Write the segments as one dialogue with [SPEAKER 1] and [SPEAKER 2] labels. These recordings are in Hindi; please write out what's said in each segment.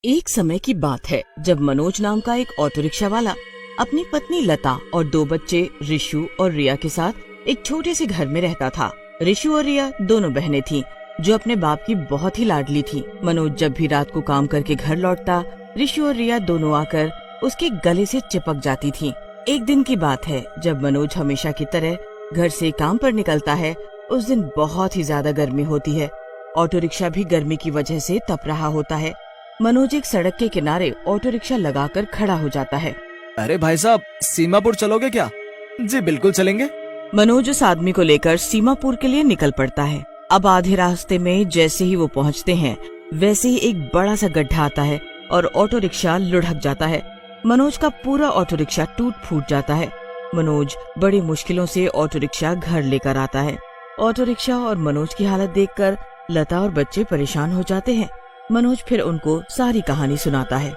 [SPEAKER 1] एक समय की बात है जब मनोज नाम का एक ऑटो रिक्शा वाला अपनी पत्नी लता और दो बच्चे रिशु और रिया के साथ एक छोटे से घर में रहता था। रिशु और रिया दोनों बहनें थीं जो अपने बाप की बहुत ही लाडली थीं। मनोज जब भी रात को काम करके घर लौटता, रिशु और रिया दोनों आकर उसके गले से चिपक जाती थीं। एक दिन की बात है जब मनोज हमेशा की तरह घर से काम पर निकलता है। उस दिन बहुत ही ज्यादा गर्मी होती है। ऑटो रिक्शा भी गर्मी की वजह से तप रहा होता है। मनोज एक सड़क के किनारे ऑटो रिक्शा लगाकर खड़ा हो जाता है।
[SPEAKER 2] अरे भाई साहब, सीमापुर चलोगे क्या? जी बिल्कुल चलेंगे।
[SPEAKER 1] मनोज उस आदमी को लेकर सीमापुर के लिए निकल पड़ता है। अब आधे रास्ते में जैसे ही वो पहुंचते हैं वैसे ही एक बड़ा सा गड्ढा आता है और ऑटो रिक्शा लुढ़क जाता है। मनोज का पूरा ऑटो रिक्शा टूट फूट जाता है। मनोज बड़ी मुश्किलों से ऑटो रिक्शा घर लेकर आता है। ऑटो रिक्शा और मनोज की हालत देखकर लता और बच्चे परेशान हो जाते हैं। मनोज फिर उनको सारी कहानी सुनाता है।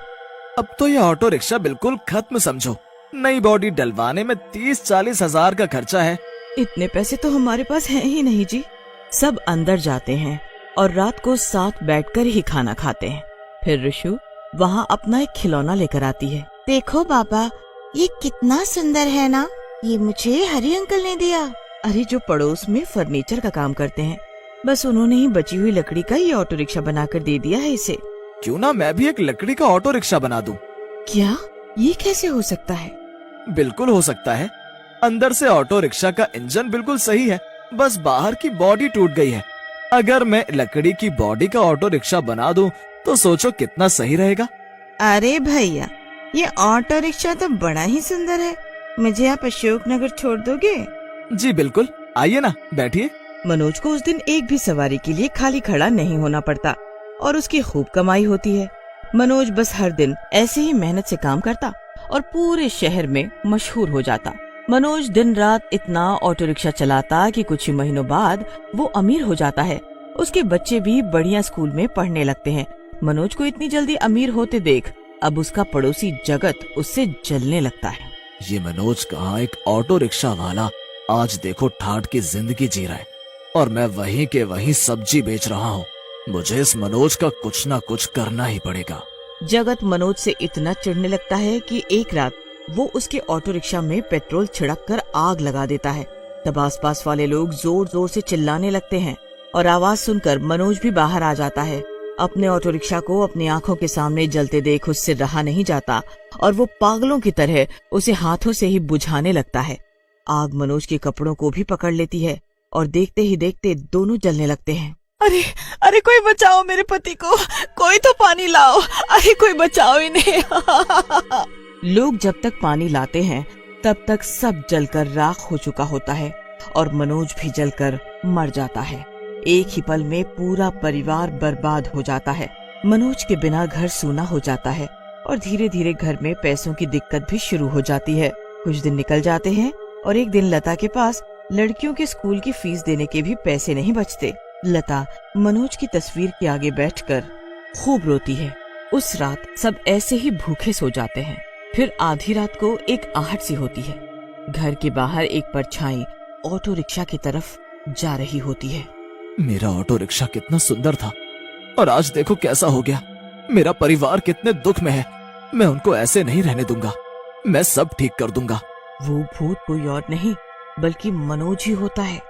[SPEAKER 2] अब तो ये ऑटो रिक्शा बिल्कुल खत्म समझो। नई बॉडी डलवाने में 30-40 हजार का खर्चा है।
[SPEAKER 1] इतने पैसे तो हमारे पास हैं ही नहीं जी। सब अंदर जाते हैं और रात को साथ बैठकर ही खाना खाते हैं। फिर रिशु वहाँ अपना एक खिलौना लेकर आती है।
[SPEAKER 3] देखो बाबा, ये कितना सुंदर है ना। ये मुझे हरी अंकल ने दिया।
[SPEAKER 1] अरे जो पड़ोस में फर्नीचर का काम करते हैं, बस उन्होंने ही बची हुई लकड़ी का ये ऑटो रिक्शा बनाकर दे दिया है इसे।
[SPEAKER 2] क्यों ना मैं भी एक लकड़ी का ऑटो रिक्शा बना दूं?
[SPEAKER 1] क्या ये कैसे हो सकता है?
[SPEAKER 2] बिल्कुल हो सकता है। अंदर से ऑटो रिक्शा का इंजन बिल्कुल सही है, बस बाहर की बॉडी टूट गई है। अगर मैं लकड़ी की बॉडी का ऑटो रिक्शा बना दूं तो सोचो कितना सही रहेगा।
[SPEAKER 3] अरे भैया, ये ऑटो रिक्शा तो बड़ा ही सुंदर है। मुझे आप अशोक नगर छोड़ दोगे?
[SPEAKER 2] जी बिल्कुल, आइए ना, बैठिए।
[SPEAKER 1] मनोज को उस दिन एक भी सवारी के लिए खाली खड़ा नहीं होना पड़ता और उसकी खूब कमाई होती है। मनोज बस हर दिन ऐसे ही मेहनत से काम करता और पूरे शहर में मशहूर हो जाता। मनोज दिन रात इतना ऑटो रिक्शा चलाता कि कुछ ही महीनों बाद वो अमीर हो जाता है। उसके बच्चे भी बढ़िया स्कूल में पढ़ने लगते हैं। मनोज को इतनी जल्दी अमीर होते देख अब उसका पड़ोसी जगत उससे जलने लगता है।
[SPEAKER 2] ये मनोज कहाँ एक ऑटो रिक्शा वाला आज देखो ठाठ की जिंदगी जी रहा है और मैं वहीं के वहीं सब्जी बेच रहा हूँ। मुझे इस मनोज का कुछ ना कुछ करना ही पड़ेगा।
[SPEAKER 1] जगत मनोज से इतना चिढ़ने लगता है कि एक रात वो उसके ऑटो रिक्शा में पेट्रोल छिड़क कर आग लगा देता है। तब आसपास वाले लोग जोर जोर से चिल्लाने लगते हैं और आवाज सुनकर मनोज भी बाहर आ जाता है। अपने ऑटो रिक्शा को अपनी आंखों के सामने जलते देख उससे रहा नहीं जाता और वो पागलों की तरह उसे हाथों से ही बुझाने लगता है। आग मनोज के कपड़ों को भी पकड़ लेती है और देखते ही देखते दोनों जलने लगते हैं।
[SPEAKER 3] अरे अरे, कोई बचाओ मेरे पति को, कोई तो पानी लाओ। अरे कोई बचाओ इन्हें।
[SPEAKER 1] लोग जब तक पानी लाते हैं तब तक सब जलकर राख हो चुका होता है और मनोज भी जलकर मर जाता है। एक ही पल में पूरा परिवार बर्बाद हो जाता है। मनोज के बिना घर सूना हो जाता है और धीरे धीरे घर में पैसों की दिक्कत भी शुरू हो जाती है। कुछ दिन निकल जाते हैं और एक दिन लता के पास लड़कियों के स्कूल की फीस देने के भी पैसे नहीं बचते। लता मनोज की तस्वीर के आगे बैठकर खूब रोती है। उस रात सब ऐसे ही भूखे सो जाते हैं। फिर आधी रात को एक आहट सी होती है। घर के बाहर एक परछाई ऑटो रिक्शा की तरफ जा रही होती है।
[SPEAKER 2] मेरा ऑटो रिक्शा कितना सुंदर था और आज देखो कैसा हो गया। मेरा परिवार कितने दुख में है। मैं उनको ऐसे नहीं रहने दूंगा। मैं सब ठीक कर दूंगा।
[SPEAKER 1] वो भूत कोई और नहीं बल्कि मनोज ही होता है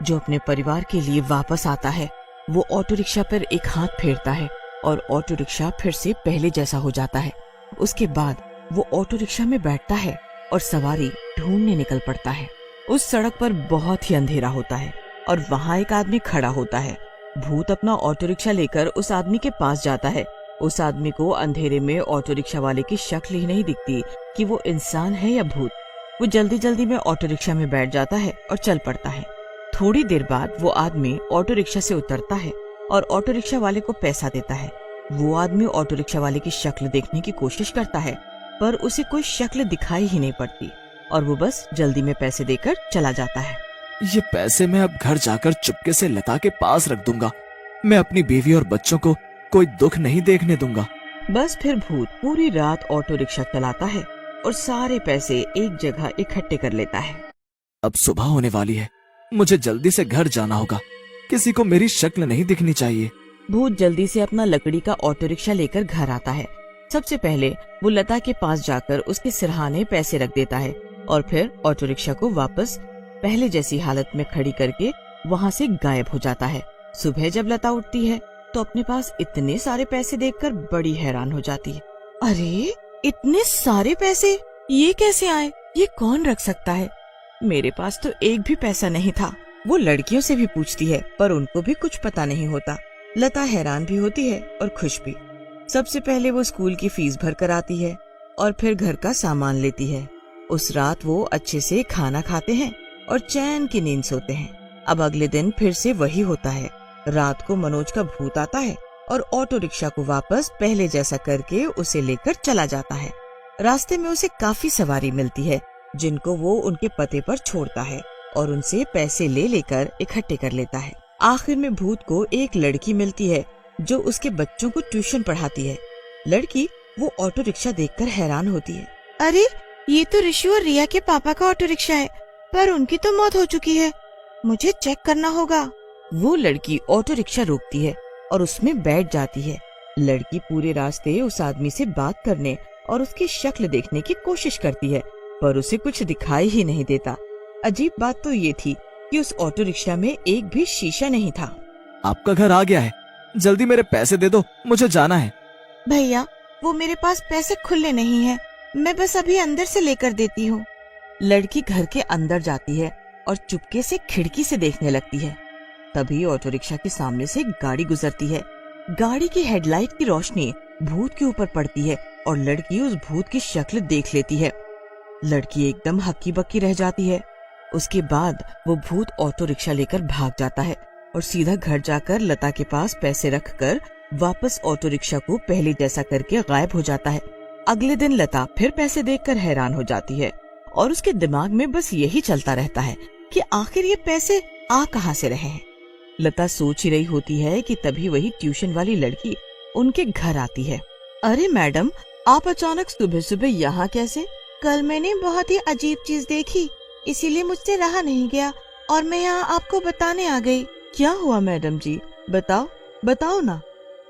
[SPEAKER 1] जो अपने परिवार के लिए वापस आता है। वो ऑटो रिक्शा पर एक हाथ फेरता है और ऑटो रिक्शा फिर से पहले जैसा हो जाता है। उसके बाद वो ऑटो रिक्शा में बैठता है और सवारी ढूंढने निकल पड़ता है। उस सड़क पर बहुत ही अंधेरा होता है और वहाँ एक आदमी खड़ा होता है। भूत अपना ऑटो रिक्शा लेकर उस आदमी के पास जाता है। उस आदमी को अंधेरे में ऑटो रिक्शा वाले की शक्ल ही नहीं दिखती कि वो इंसान है या भूत। वो जल्दी जल्दी में ऑटो रिक्शा में बैठ जाता है और चल पड़ता है। थोड़ी देर बाद वो आदमी ऑटो रिक्शा से उतरता है और ऑटो रिक्शा वाले को पैसा देता है। वो आदमी ऑटो रिक्शा वाले की शक्ल देखने की कोशिश करता है पर उसे कोई शक्ल दिखाई ही नहीं पड़ती और वो बस जल्दी में पैसे देकर चला जाता है।
[SPEAKER 2] ये पैसे मैं अब घर जाकर चुपके से लता के पास रख दूंगा। मैं अपनी बीवी और बच्चों को कोई दुख नहीं देखने दूंगा।
[SPEAKER 1] बस फिर भूत पूरी रात ऑटो रिक्शा चलाता है और सारे पैसे एक जगह इकट्ठे कर लेता है।
[SPEAKER 2] अब सुबह होने वाली है। मुझे जल्दी से घर जाना होगा। किसी को मेरी शक्ल नहीं दिखनी चाहिए।
[SPEAKER 1] भूत जल्दी से अपना लकड़ी का ऑटो रिक्शा लेकर घर आता है। सबसे पहले वो लता के पास जाकर उसके सिरहाने पैसे रख देता है और फिर ऑटो रिक्शा को वापस पहले जैसी हालत में खड़ी करके वहाँ से गायब हो जाता है। सुबह जब लता उठती है तो अपने पास इतने सारे पैसे देखकर बड़ी हैरान हो जाती है। अरे इतने सारे पैसे ये कैसे आए? ये कौन रख सकता है? मेरे पास तो एक भी पैसा नहीं था। वो लड़कियों से भी पूछती है पर उनको भी कुछ पता नहीं होता। लता हैरान भी होती है और खुश भी। सबसे पहले वो स्कूल की फीस भर कर आती है और फिर घर का सामान लेती है। उस रात वो अच्छे से खाना खाते हैं और चैन की नींद सोते हैं। अब अगले दिन फिर से वही होता है। रात को मनोज का भूत आता है और ऑटो रिक्शा को वापस पहले जैसा करके उसे लेकर चला जाता है। रास्ते में उसे काफी सवारी मिलती है जिनको वो उनके पते पर छोड़ता है और उनसे पैसे ले लेकर इकट्ठे कर लेता है। आखिर में भूत को एक लड़की मिलती है जो उसके बच्चों को ट्यूशन पढ़ाती है। लड़की वो ऑटो रिक्शा देखकर हैरान होती है।
[SPEAKER 3] अरे ये तो ऋषि और रिया के पापा का ऑटो रिक्शा है, पर उनकी तो मौत हो चुकी है। मुझे चेक करना होगा।
[SPEAKER 1] वो लड़की ऑटो रिक्शा रोकती है और उसमें बैठ जाती है। लड़की पूरे रास्ते उस आदमी से बात करने और उसकी शक्ल देखने की कोशिश करती है पर उसे कुछ दिखाई ही नहीं देता। अजीब बात तो ये थी कि उस ऑटो रिक्शा में एक भी शीशा नहीं था।
[SPEAKER 2] आपका घर आ गया है, जल्दी मेरे पैसे दे दो, मुझे जाना है।
[SPEAKER 3] भैया वो मेरे पास पैसे खुले नहीं है, मैं बस अभी अंदर से लेकर देती हूँ।
[SPEAKER 1] लड़की घर के अंदर जाती है और चुपके से खिड़की से देखने लगती है। तभी ऑटो रिक्शा के सामने से एक गाड़ी गुजरती है। गाड़ी की हेडलाइट की रोशनी भूत के ऊपर पड़ती है और लड़की उस भूत की शक्ल देख लेती है। लड़की एकदम हक्की बक्की रह जाती है। उसके बाद वो भूत ऑटो रिक्शा लेकर भाग जाता है और सीधा घर जाकर लता के पास पैसे रखकर वापस ऑटो रिक्शा को पहले जैसा करके गायब हो जाता है। अगले दिन लता फिर पैसे देखकर हैरान हो जाती है और उसके दिमाग में बस यही चलता रहता है कि आखिर ये पैसे आ कहाँ से रहे हैं। लता सोच ही रही होती है कि तभी वही ट्यूशन वाली लड़की उनके घर आती है।
[SPEAKER 3] अरे मैडम, आप अचानक सुबह सुबह यहाँ कैसे? कल मैंने बहुत ही अजीब चीज देखी, इसीलिए मुझसे रहा नहीं गया और मैं यहाँ आपको बताने आ गई।
[SPEAKER 1] क्या हुआ मैडम जी? बताओ ना।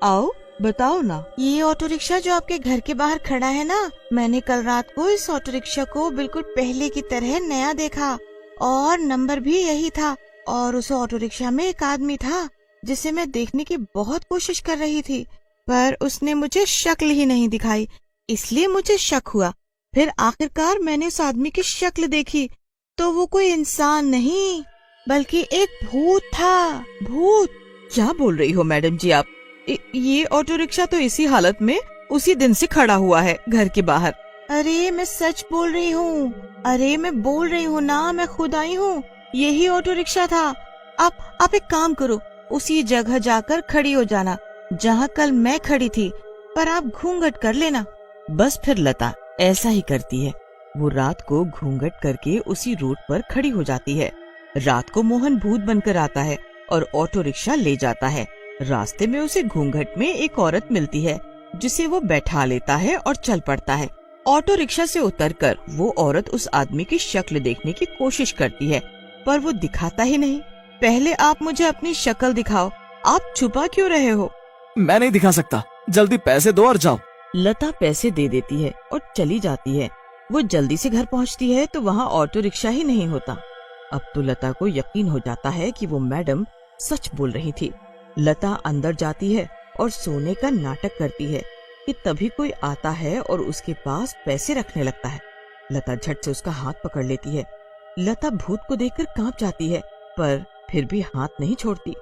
[SPEAKER 1] आओ बताओ ना।
[SPEAKER 3] ये ऑटो रिक्शा जो आपके घर के बाहर खड़ा है ना, मैंने कल रात को इस ऑटो रिक्शा को बिल्कुल पहले की तरह नया देखा और नंबर भी यही था। और उस ऑटो रिक्शा में एक आदमी था जिसे मैं देखने की बहुत कोशिश कर रही थी, पर उसने मुझे शक्ल ही नहीं दिखाई, इसलिए मुझे शक हुआ। फिर आखिरकार मैंने उस आदमी की शक्ल देखी तो वो कोई इंसान नहीं बल्कि एक भूत था।
[SPEAKER 1] भूत? क्या बोल रही हो मैडम जी आप? ये ऑटो रिक्शा तो इसी हालत में उसी दिन से खड़ा हुआ है घर के बाहर।
[SPEAKER 3] अरे मैं सच बोल रही हूँ। अरे मैं बोल रही हूँ ना, मैं खुद आई हूँ। यही ऑटो रिक्शा था। आप एक काम करो, उसी जगह जाकर खड़ी हो जाना जहाँ कल मैं खड़ी थी, पर आप घूंघट कर लेना।
[SPEAKER 1] बस फिर लता ऐसा ही करती है। वो रात को घूंघट करके उसी रोड पर खड़ी हो जाती है। रात को मोहन भूत बनकर आता है और ऑटो रिक्शा ले जाता है। रास्ते में उसे घूंघट में एक औरत मिलती है जिसे वो बैठा लेता है और चल पड़ता है। ऑटो रिक्शा से उतरकर वो औरत उस आदमी की शक्ल देखने की कोशिश करती है पर वो दिखाता ही नहीं।
[SPEAKER 3] पहले आप मुझे अपनी शक्ल दिखाओ, आप छुपा क्यों रहे हो?
[SPEAKER 2] मैं नहीं दिखा सकता, जल्दी पैसे दो और जाओ।
[SPEAKER 1] लता पैसे दे देती है और चली जाती है। वो जल्दी से घर पहुंचती है तो वहाँ ऑटो रिक्शा ही नहीं होता। अब तो लता को यकीन हो जाता है कि वो मैडम सच बोल रही थी। लता अंदर जाती है और सोने का नाटक करती है कि तभी कोई आता है और उसके पास पैसे रखने लगता है। लता झट से उसका हाथ पकड़ लेती है। लता भूत को देखकर कांप जाती है पर फिर भी हाथ नहीं छोड़ती।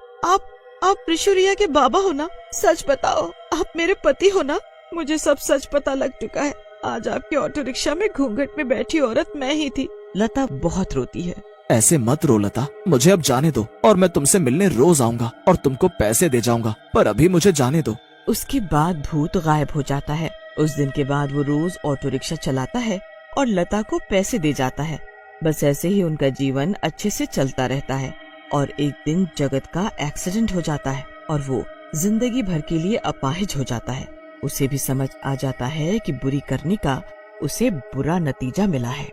[SPEAKER 3] आप ऋषुरिया के बाबा हो ना? सच बताओ, आप मेरे पति हो ना? मुझे सब सच पता लग चुका है। आज आपके ऑटो रिक्शा में घूंघट में बैठी औरत मैं ही थी।
[SPEAKER 1] लता बहुत रोती है।
[SPEAKER 2] ऐसे मत रो लता, मुझे अब जाने दो और मैं तुमसे मिलने रोज आऊंगा और तुमको पैसे दे जाऊंगा, पर अभी मुझे जाने दो।
[SPEAKER 1] उसके बाद भूत गायब हो जाता है। उस दिन के बाद वो रोज ऑटो रिक्शा चलाता है और लता को पैसे दे जाता है। बस ऐसे ही उनका जीवन अच्छे से चलता रहता है और एक दिन जगत का एक्सीडेंट हो जाता है और वो जिंदगी भर के लिए अपाहिज हो जाता है। उसे भी समझ आ जाता है कि बुरी करने का उसे बुरा नतीजा मिला है।